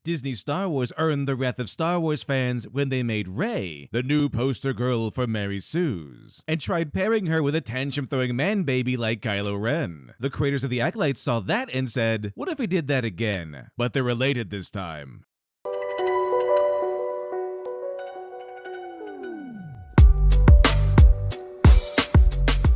Disney Star Wars earned the wrath of Star Wars fans when they made Rey the new poster girl for Mary Sue's, and tried pairing her with a tantrum-throwing man-baby like Kylo Ren. The creators of The Acolyte saw that and said, what if we did that again? But they're related this time.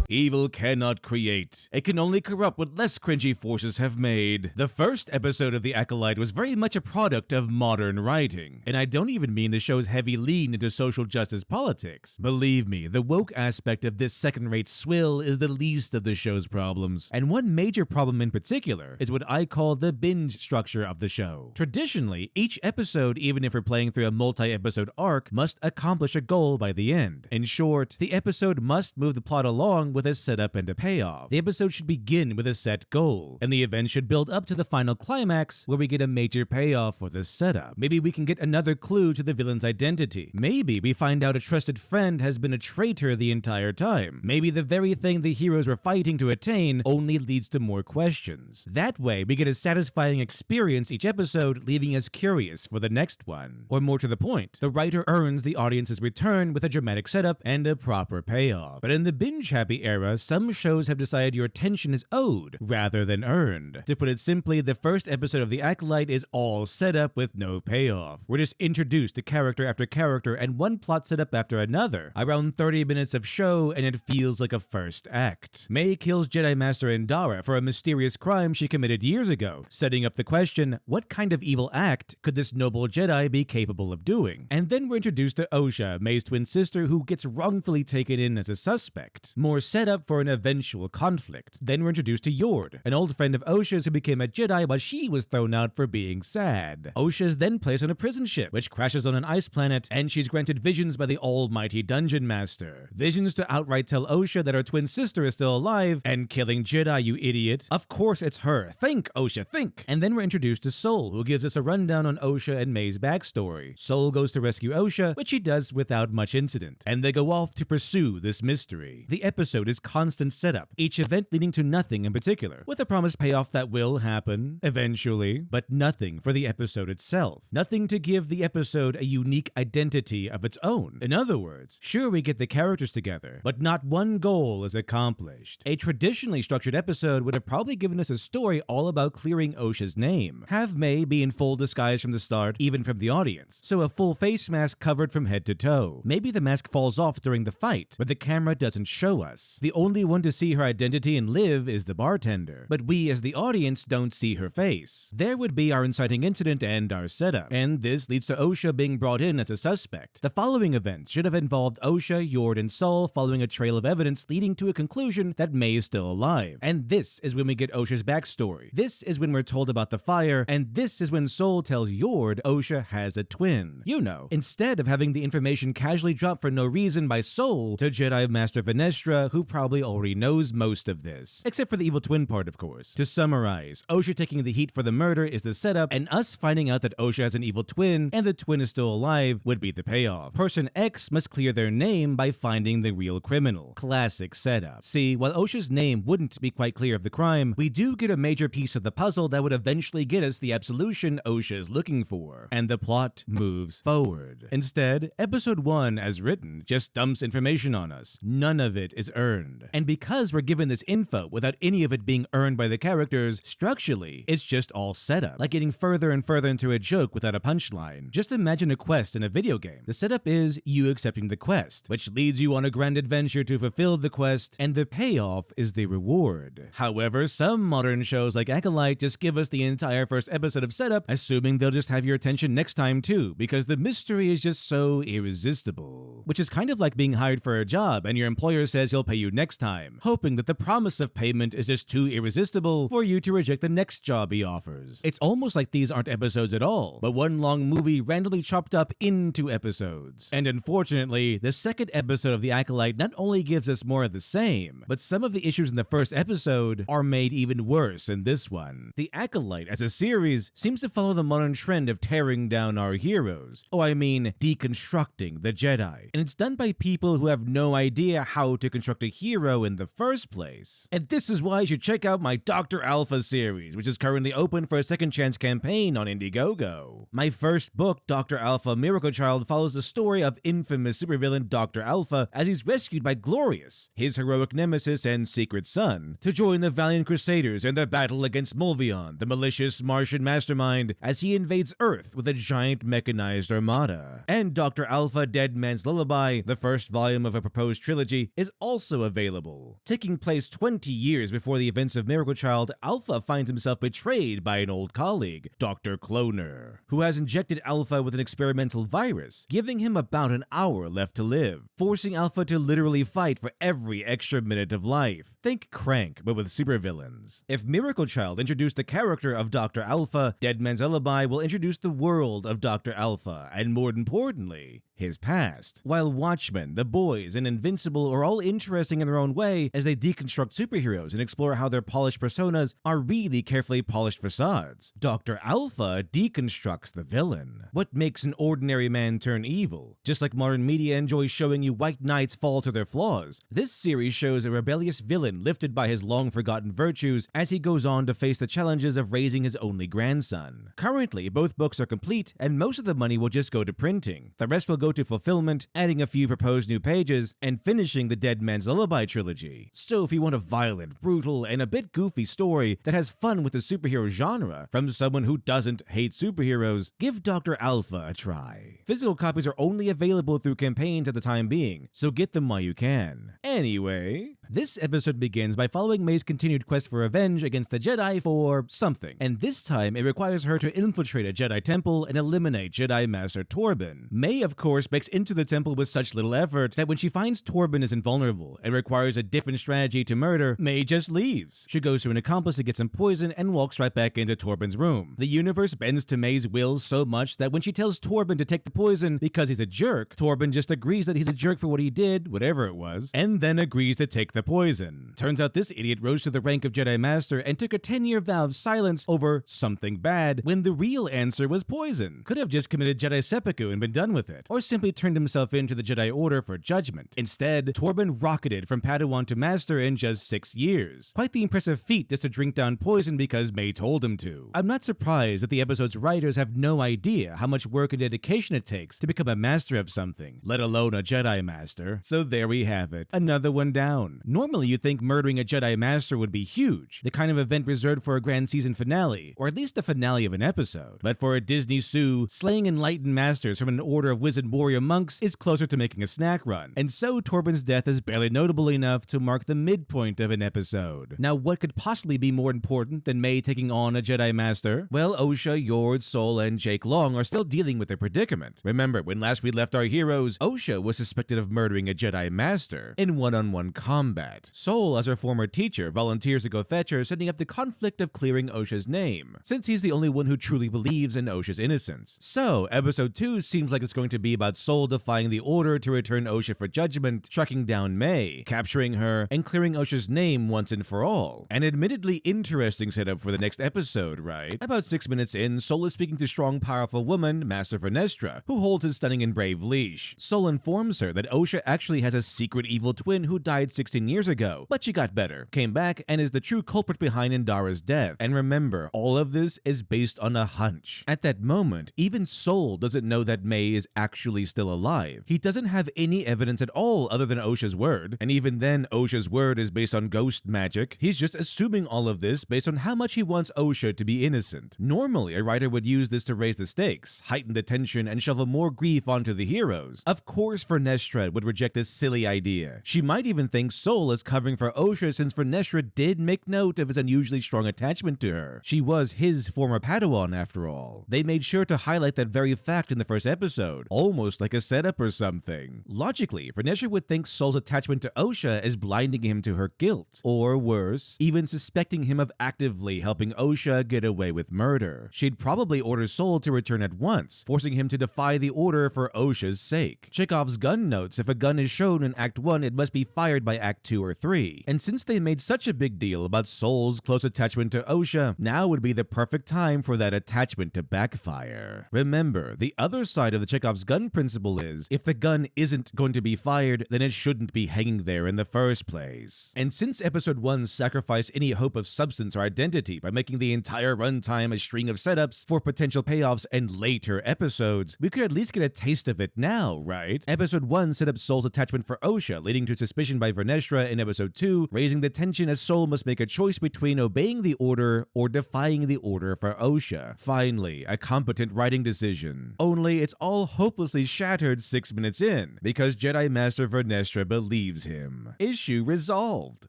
Evil cannot create. It can only corrupt what less cringy forces have made. The first episode of The Acolyte was very much a product of modern writing. And I don't even mean the show's heavy lean into social justice politics. Believe me, the woke aspect of this second-rate swill is the least of the show's problems. And one major problem in particular is what I call the binge structure of the show. Traditionally, each episode, even if we're playing through a multi-episode arc, must accomplish a goal by the end. In short, the episode must move the plot along with a setup and a payoff. The episode should begin with a set goal, and the event should build up to the final climax where we get a major payoff for the setup. Maybe we can get another clue to the villain's identity. Maybe we find out a trusted friend has been a traitor the entire time. Maybe the very thing the heroes were fighting to attain only leads to more questions. That way, we get a satisfying experience each episode, leaving us curious for the next one. Or more to the point, the writer earns the audience's return with a dramatic setup and a proper payoff. But in the binge-happy era, some shows have decided your attention is owed rather than earned. To put it simply, the first episode of The Acolyte is all setup with no payoff. We're just introduced to character after character and one plot setup after another. Around 30 minutes of show and it feels like a first act. Mae kills Jedi Master Endara for a mysterious crime she committed years ago, setting up the question, what kind of evil act could this noble Jedi be capable of doing? And then we're introduced to Osha, Mae's twin sister, who gets wrongfully taken in as a suspect. More setup for an eventual conflict. Then we're introduced to Yord, an old friend of Osha's who became a Jedi while she was thrown out for being sad. Osha is then placed on a prison ship, which crashes on an ice planet, and she's granted visions by the almighty Dungeon Master. Visions to outright tell Osha that her twin sister is still alive and killing Jedi, you idiot. Of course it's her. Think, Osha, think. And then we're introduced to Soul, who gives us a rundown on Osha and Mae's backstory. Soul goes to rescue Osha, which she does without much incident, and they go off to pursue this mystery. The episode is constant setup, each event leading to nothing in particular, with a promised payoff that will happen eventually, but nothing for the episode itself. Nothing to give the episode a unique identity of its own. In other words, sure, we get the characters together, but not one goal is accomplished. A traditionally structured episode would have probably given us a story all about clearing Osha's name. Have Mae be in full disguise from the start, even from the audience, so a full face mask covered from head to toe. Maybe the mask falls off during the fight, but the camera doesn't show us. The only one to see her identity and live is the bartender, but we as the audience don't see her face. There would be our inciting incident and our setup, and this leads to Osha being brought in as a suspect. The following events should have involved Osha, Yord, and Saul following a trail of evidence leading to a conclusion that Mae is still alive. And this is when we get Osha's backstory. This is when we're told about the fire, and this is when Saul tells Yord Osha has a twin. You know, instead of having the information casually dropped for no reason by Saul to Jedi Master Venestra, who probably already knows most of this. Except for the evil twin part, of course. To summarize, Osha taking the heat for the murder is the setup, and us finding out that Osha has an evil twin and the twin is still alive would be the payoff. Person X must clear their name by finding the real criminal. Classic setup. See, while Osha's name wouldn't be quite clear of the crime, we do get a major piece of the puzzle that would eventually get us the absolution Osha is looking for, and the plot moves forward. Instead, episode 1, as written, just dumps information on us. None of it is earned. And because we're given this info without any of it being earned by the characters, structurally, it's just all setup, like getting further and further into a joke without a punchline. Just imagine a quest in a video game. The setup is you accepting the quest, which leads you on a grand adventure to fulfill the quest, and the payoff is the reward. However, some modern shows like Acolyte just give us the entire first episode of setup, assuming they'll just have your attention next time too, because the mystery is just so irresistible. Which is kind of like being hired for a job and your employer says he'll pay you next time, hoping that the promise of payment is just too irresistible for you to reject the next job he offers. It's almost like these aren't episodes at all, but one long movie randomly chopped up into episodes. And unfortunately, the second episode of The Acolyte not only gives us more of the same, but some of the issues in the first episode are made even worse in this one. The Acolyte as a series seems to follow the modern trend of tearing down our heroes. Oh, I mean, deconstructing the Jedi. And it's done by people who have no idea how to construct a hero in the first place. And this is why you should check out my Dr. Alpha series, which is currently open for a second chance campaign on Indiegogo. My first book, Dr. Alpha Miracle Child, follows the story of infamous supervillain Dr. Alpha as he's rescued by Glorious, his heroic nemesis and secret son, to join the valiant Crusaders in their battle against Mulvion, the malicious Martian mastermind, as he invades Earth with a giant mechanized armada. And Dr. Alpha Dead Man's Lullaby, the first volume of a proposed trilogy, is also available. Taking place 20 years before the events of Miracle Child, Alpha finds himself betrayed by an old colleague, Dr. Cloner, who has injected Alpha with an experimental virus, giving him about an hour left to live, forcing Alpha to literally fight for every extra minute of life. Think Crank, but with supervillains. If Miracle Child introduced the character of Dr. Alpha, Dead Man's Lullaby will introduce the world of Dr. Alpha, and more importantly, his past. While Watchmen, The Boys, and Invincible are all interesting in their own way as they deconstruct superheroes and explore how their polished personas are really carefully polished facades, Dr. Alpha deconstructs the villain. What makes an ordinary man turn evil? Just like modern media enjoys showing you white knights fall to their flaws, this series shows a rebellious villain lifted by his long-forgotten virtues as he goes on to face the challenges of raising his only grandson. Currently, both books are complete, and most of the money will just go to printing. The rest will go to fulfillment, adding a few proposed new pages, and finishing the Dead Man's Lullaby trilogy. So if you want a violent, brutal, and a bit goofy story that has fun with the superhero genre from someone who doesn't hate superheroes, give Dr. Alpha a try. Physical copies are only available through campaigns at the time being, so get them while you can. Anyway, this episode begins by following Mae's continued quest for revenge against the Jedi for something, and this time it requires her to infiltrate a Jedi temple and eliminate Jedi Master Torben. Mae, of course, breaks into the temple with such little effort that when she finds Torben is invulnerable and requires a different strategy to murder, Mae just leaves. She goes to an accomplice to get some poison and walks right back into Torben's room. The universe bends to Mae's will so much that when she tells Torben to take the poison because he's a jerk, Torben just agrees that he's a jerk for what he did, whatever it was, and then agrees to take the poison. Turns out this idiot rose to the rank of Jedi Master and took a 10-year vow of silence over something bad when the real answer was poison. Could have just committed Jedi seppuku and been done with it, or simply turned himself into the Jedi Order for judgment. Instead, Torben rocketed from Padawan to Master in just 6 years. Quite the impressive feat just to drink down poison because Mae told him to. I'm not surprised that the episode's writers have no idea how much work and dedication it takes to become a master of something, let alone a Jedi Master. So there we have it. Another one down. Normally you'd think murdering a Jedi Master would be huge, the kind of event reserved for a grand season finale, or at least the finale of an episode. But for a Disney Sue, slaying enlightened masters from an order of wizard warrior monks is closer to making a snack run, and so Torben's death is barely notable enough to mark the midpoint of an episode. Now what could possibly be more important than Mae taking on a Jedi Master? Well, Osha, Yord, Sol, and Jake Long are still dealing with their predicament. Remember, when last we left our heroes, Osha was suspected of murdering a Jedi Master in one-on-one combat. Sol, as her former teacher, volunteers to go fetch her, setting up the conflict of clearing Osha's name, since he's the only one who truly believes in Osha's innocence. So, episode 2 seems like it's going to be about Sol defying the order to return Osha for judgment, tracking down Mae, capturing her, and clearing Osha's name once and for all. An admittedly interesting setup for the next episode, right? About 6 minutes in, Sol is speaking to strong, powerful woman, Master Vernestra, who holds his stunning and brave leash. Sol informs her that Osha actually has a secret evil twin who died 16 years ago, but she got better, came back, and is the true culprit behind Indara's death. And remember, all of this is based on a hunch. At that moment, even Sol doesn't know that Mae is actually still alive. He doesn't have any evidence at all other than Osha's word, and even then, Osha's word is based on ghost magic. He's just assuming all of this based on how much he wants Osha to be innocent. Normally, a writer would use this to raise the stakes, heighten the tension, and shovel more grief onto the heroes. Of course, Vernestra would reject this silly idea. She might even think Sol is covering for Osha since Vernestra did make note of his unusually strong attachment to her. She was his former Padawan after all. They made sure to highlight that very fact in the first episode, almost like a setup or something. Logically, Vernestra would think Sol's attachment to Osha is blinding him to her guilt, or worse, even suspecting him of actively helping Osha get away with murder. She'd probably order Sol to return at once, forcing him to defy the order for Osha's sake. Chekov's gun notes if a gun is shown in Act 1, it must be fired by Act Act 2 or 3. And since they made such a big deal about Soul's close attachment to Osha, now would be the perfect time for that attachment to backfire. Remember, the other side of the Chekov's gun principle is, if the gun isn't going to be fired, then it shouldn't be hanging there in the first place. And since episode 1 sacrificed any hope of substance or identity by making the entire runtime a string of setups for potential payoffs and later episodes, we could at least get a taste of it now, right? Episode 1 set up Soul's attachment for Osha, leading to suspicion by Vernestra in episode 2, raising the tension as Soul must make a choice between obeying the order or defying the order for Osha. Finally, a competent writing decision. Only it's all hopelessly shattered 6 minutes in, because Jedi Master Vernestra believes him. Issue resolved.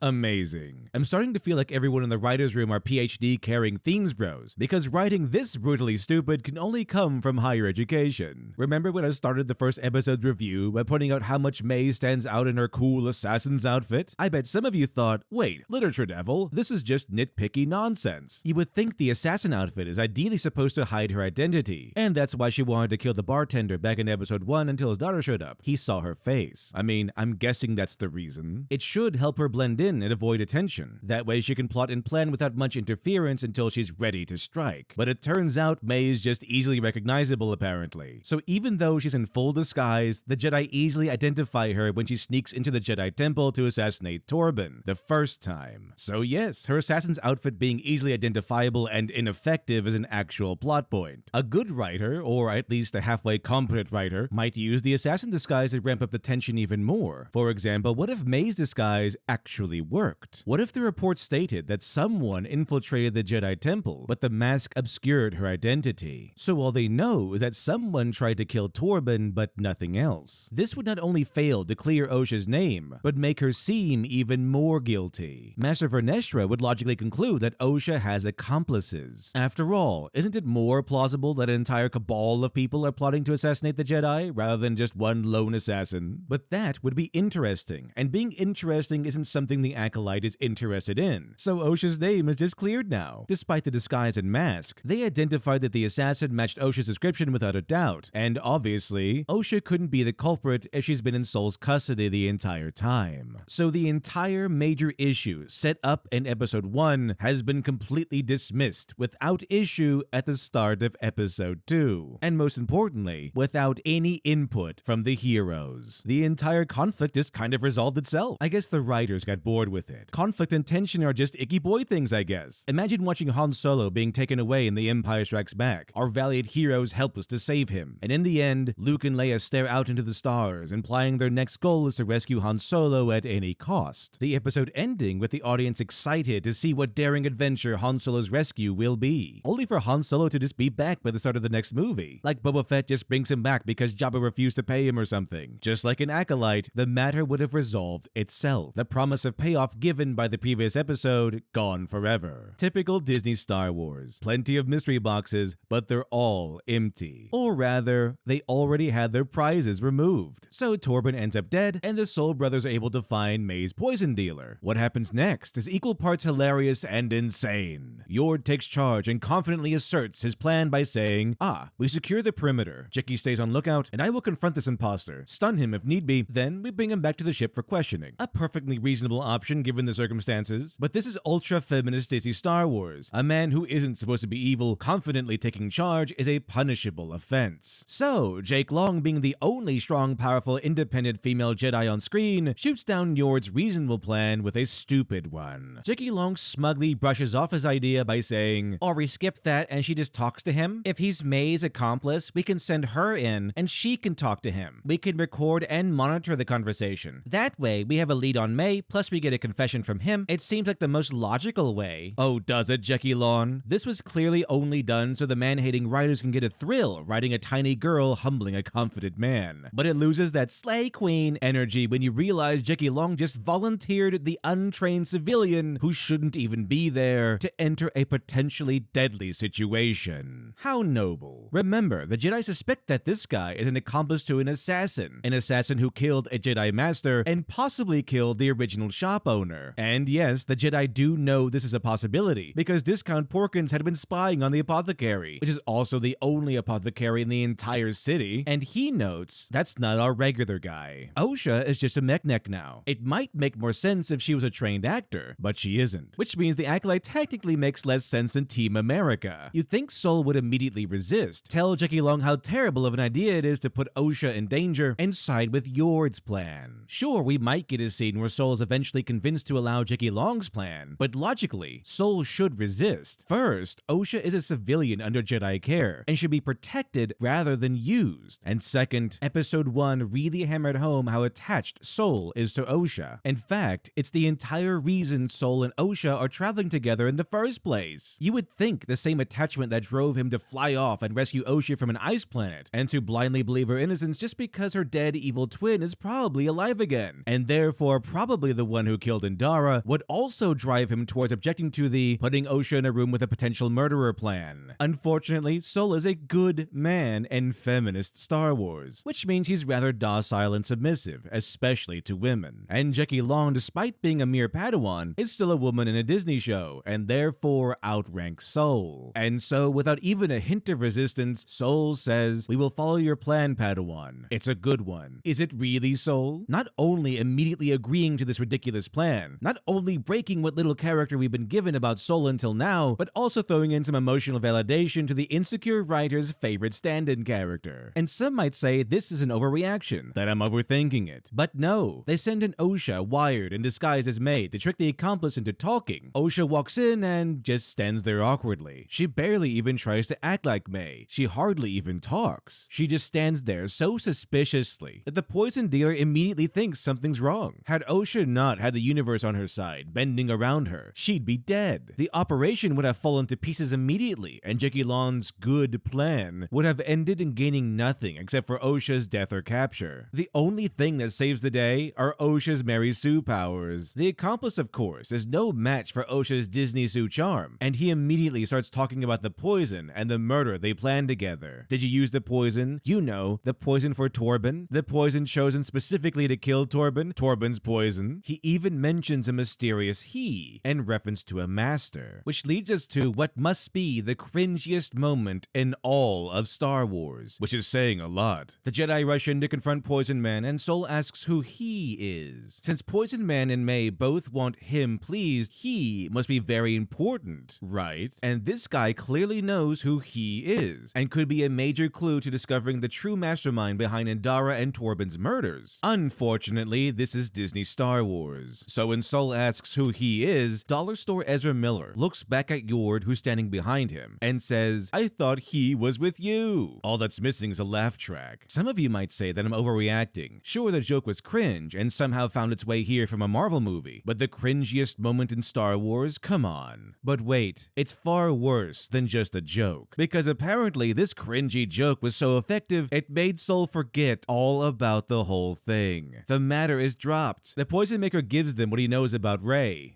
Amazing. I'm starting to feel like everyone in the writer's room are PhD carrying themes bros, because writing this brutally stupid can only come from higher education. Remember when I started the first episode's review by pointing out how much Mae stands out in her cool assassin's outfit? I bet some of you thought, wait, literature devil, this is just nitpicky nonsense. You would think the assassin outfit is ideally supposed to hide her identity, and that's why she wanted to kill the bartender back in episode 1 until his daughter showed up. He saw her face. I mean, I'm guessing that's the reason. It should help her blend in and avoid attention. That way she can plot and plan without much interference until she's ready to strike. But it turns out Mae is just easily recognizable apparently. So even though she's in full disguise, the Jedi easily identify her when she sneaks into the Jedi Temple to assassinate Torben the first time. So yes, her assassin's outfit being easily identifiable and ineffective is an actual plot point. A good writer, or at least a halfway competent writer, might use the assassin disguise to ramp up the tension even more. For example, what if Mae's disguise actually worked? What if the report stated that someone infiltrated the Jedi Temple, but the mask obscured her identity? So all they know is that someone tried to kill Torben, but nothing else. This would not only fail to clear Osha's name, but make her seem even more guilty. Master Vernestra would logically conclude that Osha has accomplices. After all, isn't it more plausible that an entire cabal of people are plotting to assassinate the Jedi, rather than just one lone assassin? But that would be interesting, and being interesting isn't something the Acolyte is interested in. So Osha's name is just cleared now. Despite the disguise and mask, they identified that the assassin matched Osha's description without a doubt, and obviously, Osha couldn't be the culprit if she's been in Soul's custody the entire time. So the entire major issue set up in episode 1 has been completely dismissed without issue at the start of episode 2. And most importantly, without any input from the heroes. The entire conflict just kind of resolved itself. I guess the writers got bored with it. Conflict and tension are just icky boy things, I guess. Imagine watching Han Solo being taken away in The Empire Strikes Back, our valiant heroes helpless to save him, and in the end, Luke and Leia stare out into the stars, implying their next goal is to rescue Han Solo at any cost. The episode ending with the audience excited to see what daring adventure Han Solo's rescue will be, only for Han Solo to just be back by the start of the next movie. Like Boba Fett just brings him back because Jabba refused to pay him or something. Just like an Acolyte, the matter would have resolved itself. The promise of payoff given by the previous episode, gone forever. Typical Disney Star Wars. Plenty of mystery boxes, but they're all empty. Or rather, they already had their prizes removed. So Torben ends up dead, and the Soul brothers are able to find Mae's poison dealer. What happens next is equal parts hilarious and insane. Yord takes charge and confidently asserts his plan by saying, we secure the perimeter. Jecki stays on lookout, and I will confront this imposter, stun him if need be, then we bring him back to the ship for questioning. A perfectly reasonable option given the circumstances. But this is ultra-feminist Disney Star Wars. A man who isn't supposed to be evil confidently taking charge is a punishable offense. So, Jake Long, being the only strong, powerful, independent female Jedi on screen, shoots down Yord's reasonable plan with a stupid one. Jecki Long smugly brushes off his idea by saying, or we skip that and she just talks to him? If he's Mae's accomplice, we can send her in and she can talk to him. We can record and monitor the conversation. That way, we have a lead on Mae, plus we get a confession from him. It seems like the most logical way. Oh, does it, Jecki Long? This was clearly only done so the man-hating writers can get a thrill writing a tiny girl humbling a confident man. But it loses that slay queen energy when you realize Jecki Long just volunteered the untrained civilian who shouldn't even be there to enter a potentially deadly situation. How noble. Remember, the Jedi suspect that this guy is an accomplice to an assassin who killed a Jedi Master and possibly killed the original shop owner. And yes, the Jedi do know this is a possibility, because Discount Porkins had been spying on the apothecary, which is also the only apothecary in the entire city, and he notes, that's not our regular guy. Osha is just a mechneck now. It It might make more sense if she was a trained actor, but she isn't, which means the Acolyte technically makes less sense than Team America. You'd think Sol would immediately resist, tell Jecki Long how terrible of an idea it is to put Osha in danger, and side with Yord's plan. Sure, we might get a scene where Sol is eventually convinced to allow Jecki Long's plan, but logically, Sol should resist. First, Osha is a civilian under Jedi care, and should be protected rather than used. And second, Episode 1 really hammered home how attached Sol is to Osha. In fact, it's the entire reason Sol and Osha are traveling together in the first place. You would think the same attachment that drove him to fly off and rescue Osha from an ice planet, and to blindly believe her innocence just because her dead evil twin is probably alive again, and therefore probably the one who killed Indara, would also drive him towards objecting to the putting Osha in a room with a potential murderer plan. Unfortunately, Sol is a good man in feminist Star Wars, which means he's rather docile and submissive, especially to women. And Jecki Long, despite being a mere Padawan, is still a woman in a Disney show, and therefore outranks Sol. And so, without even a hint of resistance, Sol says, "We will follow your plan, Padawan. It's a good one." Is it really Sol? Not only immediately agreeing to this ridiculous plan, not only breaking what little character we've been given about Sol until now, but also throwing in some emotional validation to the insecure writer's favorite stand-in character. And some might say this is an overreaction, that I'm overthinking it. But no, they send in Osha, wired and disguised as Mae, to trick the accomplice into talking. Osha walks in and just stands there awkwardly. She barely even tries to act like Mae. She hardly even talks. She just stands there so suspiciously that the poison dealer immediately thinks something's wrong. Had Osha not had the universe on her side, bending around her, she'd be dead. The operation would have fallen to pieces immediately, and Jecki Long's good plan would have ended in gaining nothing except for Osha's death or capture. The only thing that saves the day are Osha's Mary Sue powers. The accomplice, of course, is no match for Osha's Disney Sue charm, and he immediately starts talking about the poison and the murder they planned together. Did you use the poison? You know, the poison for Torben, the poison chosen specifically to kill Torben, Torben's poison. He even mentions a mysterious he in reference to a master, which leads us to what must be the cringiest moment in all of Star Wars, which is saying a lot. The Jedi rush in to confront Poison Man, and Sol asks who he is. Since Poison Man and Mae both want him pleased, he must be very important, right? And this guy clearly knows who he is, and could be a major clue to discovering the true mastermind behind Indara and Torben's murders. Unfortunately, this is Disney Star Wars. So when Sol asks who he is, Dollar Store Ezra Miller looks back at Yord, who's standing behind him, and says, "I thought he was with you." All that's missing is a laugh track. Some of you might say that I'm overreacting. Sure, the joke was cringe and somehow found its way here from a Marvel movie, but the cringiest moment in Star Wars? Come on. But wait, it's far worse than just a joke, because apparently this cringy joke was so effective, it made Sol forget all about the whole thing. The matter is dropped. The Poison Maker gives them what he knows about Mae.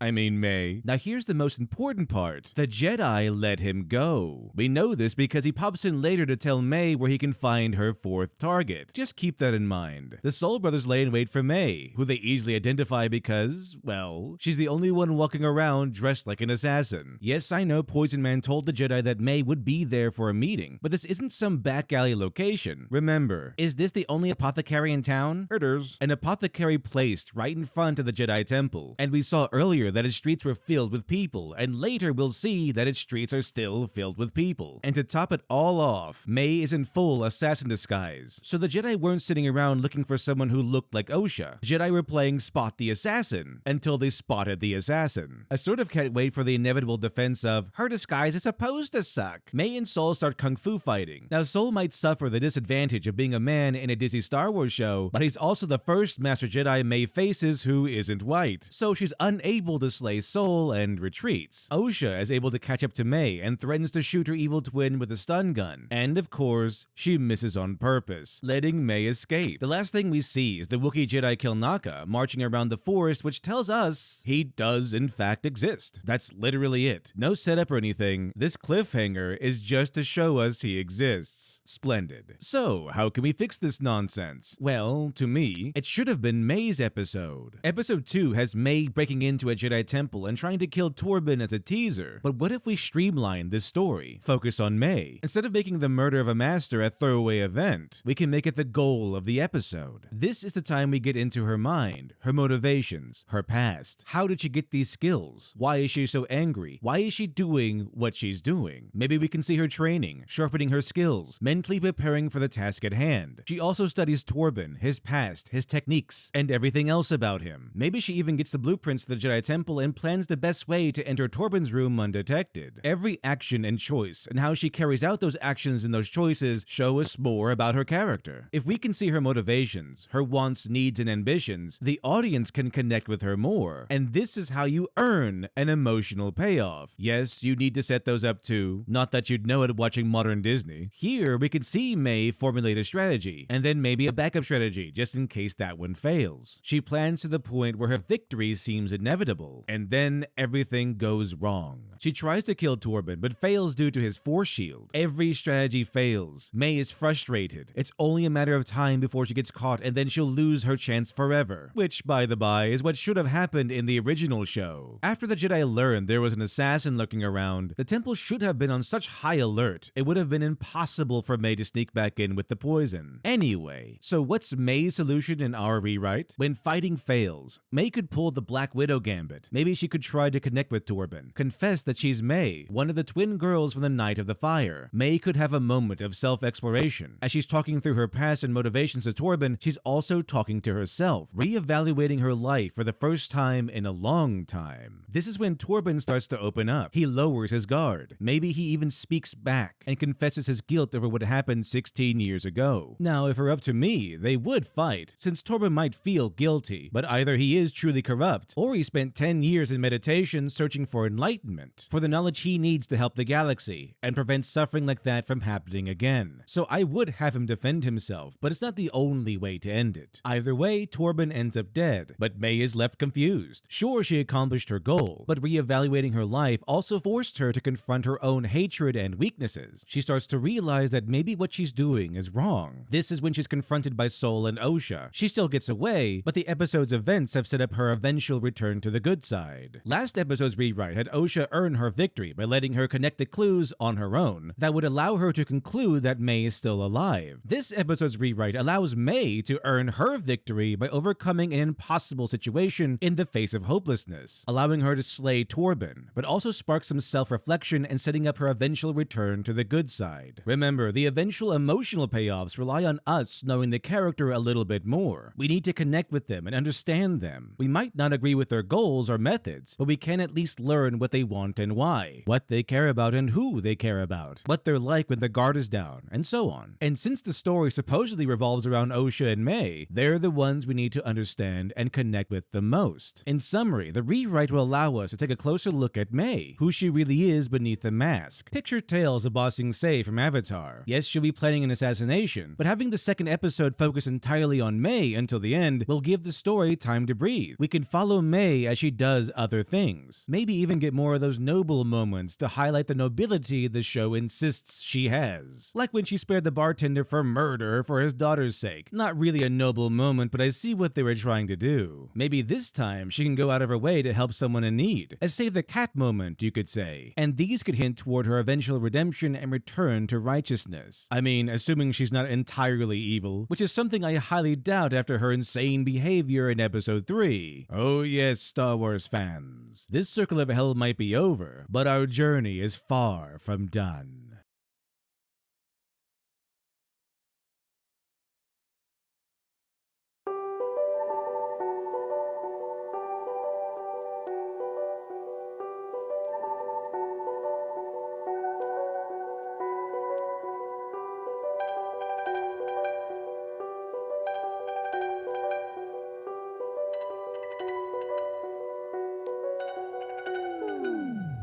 Now here's the most important part. The Jedi let him go. We know this because he pops in later to tell Mae where he can find her fourth target. Just keep that in mind. The Soul Brothers lay in wait for Mae, who they easily identify because, well, she's the only one walking around dressed like an assassin. Yes, I know Poison Man told the Jedi that Mae would be there for a meeting, but this isn't some back alley location. Remember, is this the only apothecary in town? It is. An apothecary placed right in front of the Jedi Temple, and we saw earlier that its streets were filled with people, and later we'll see that its streets are still filled with people. And to top it all off, Mae is in full assassin disguise, so the Jedi weren't sitting around looking for someone who looked like Osha. Jedi were playing Spot the Assassin until they spotted the assassin. I sort of can't wait for the inevitable defense of, her disguise is supposed to suck. Mae and Sol start kung fu fighting. Now Sol might suffer the disadvantage of being a man in a Disney Star Wars show, but he's also the first Master Jedi Mae faces who isn't white, so she's unable to slay Sol and retreats. Osha is able to catch up to Mae and threatens to shoot her evil twin with a stun gun, and of course, she misses on purpose, letting Mae escape. The last thing we see is the Wookiee Jedi Kilnaka marching around the forest, which tells us he does in fact exist. That's literally it. No setup or anything. This cliffhanger is just to show us he exists. Splendid. So, how can we fix this nonsense? Well, to me, it should have been Mae's episode. Episode 2 has Mae breaking into a Jedi temple and trying to kill Torben as a teaser. But what if we streamline this story? Focus on Mae. Instead of making the murder of a master a throwaway event, we can make it the goal of the episode. This is the time we get into her mind, her motivations, her past. How did she get these skills? Why is she so angry? Why is she doing what she's doing? Maybe we can see her training, sharpening her skills, mentally preparing for the task at hand. She also studies Torben, his past, his techniques, and everything else about him. Maybe she even gets the blueprints to the Jedi Temple and plans the best way to enter Torben's room undetected. Every action and choice, and how she carries out those actions and those choices, show us more about her character. If we can see her motivations, her wants, needs, and ambitions, the audience can connect with her more. And this is how you earn an emotional payoff. Yes, you need to set those up too. Not that you'd know it watching modern Disney. Here, we can see Mae formulate a strategy, and then maybe a backup strategy, just in case that one fails. She plans to the point where her victory seems inevitable, and then everything goes wrong. She tries to kill Torben, but fails due to his force shield. Every strategy fails. Mae is frustrated. It's only a matter of time before she gets caught, and then she'll lose her chance forever. Which, by the by, is what should have happened in the original show. After the Jedi learned there was an assassin lurking around, the temple should have been on such high alert, it would have been impossible for Mae to sneak back in with the poison. Anyway, so what's Mae's solution in our rewrite? When fighting fails, Mae could pull the Black Widow gambit. Maybe she could try to connect with Torben, confess that she's Mae, one of the twin girls from the Night of the Fire. Mae could have a moment of self-exploration. As she's talking through her past and motivations to Torben, she's also talking to herself, re-evaluating her life for the first time in a long time. This is when Torben starts to open up. He lowers his guard. Maybe he even speaks back and confesses his guilt over what happened 16 years ago. Now, if it were up to me, they would fight, since Torben might feel guilty, but either he is truly corrupt, or he spent 10 years in meditation searching for enlightenment, for the knowledge he needs to help the galaxy, and prevent suffering like that from happening again. So I would have him defend himself, but it's not the only way to end it. Either way, Torben ends up dead, but Mae is left confused. Sure, she accomplished her goal, but re-evaluating her life also forced her to confront her own hatred and weaknesses. She starts to realize that maybe what she's doing is wrong. This is when she's confronted by Sol and Osha. She still gets away, but the episode's events have set up her eventual return to the good side. Last episode's rewrite had Osha earn her victory by letting her connect the clues on her own that would allow her to conclude that Mae is still alive. This episode's rewrite allows Mae to earn her victory by overcoming an impossible situation in the face of hopelessness, allowing her to slay Torben, but also sparks some self-reflection and setting up her eventual return to the good side. Remember, the eventual emotional payoffs rely on us knowing the character a little bit more. We need to connect with them and understand them. We might not agree with their goals or methods, but we can at least learn what they want and why, what they care about and who they care about, what they're like when the guard is down, and so on. And since the story supposedly revolves around Osha and Mae, they're the ones we need to understand and connect with the most. In summary, the rewrite will allow us to take a closer look at Mae, who she really is beneath the mask. Picture Tales of Ba Sing Se from Avatar. Yes, she'll be planning an assassination, but having the second episode focus entirely on Mae until the end will give the story time to breathe. We can follow Mae as she does other things. Maybe even get more of those noble moments to highlight the nobility the show insists she has. Like when she spared the bartender from murder for his daughter's sake. Not really a noble moment, but I see what they were trying to do. Maybe this time she can go out of her way to help someone in need. A save the cat moment, you could say. And these could hint toward her eventual redemption and return to righteousness. I mean, assuming she's not entirely evil, which is something I highly doubt after her insane behavior in episode 3. Oh yes, Star Wars fans. This circle of hell might be over, but our journey is far from done.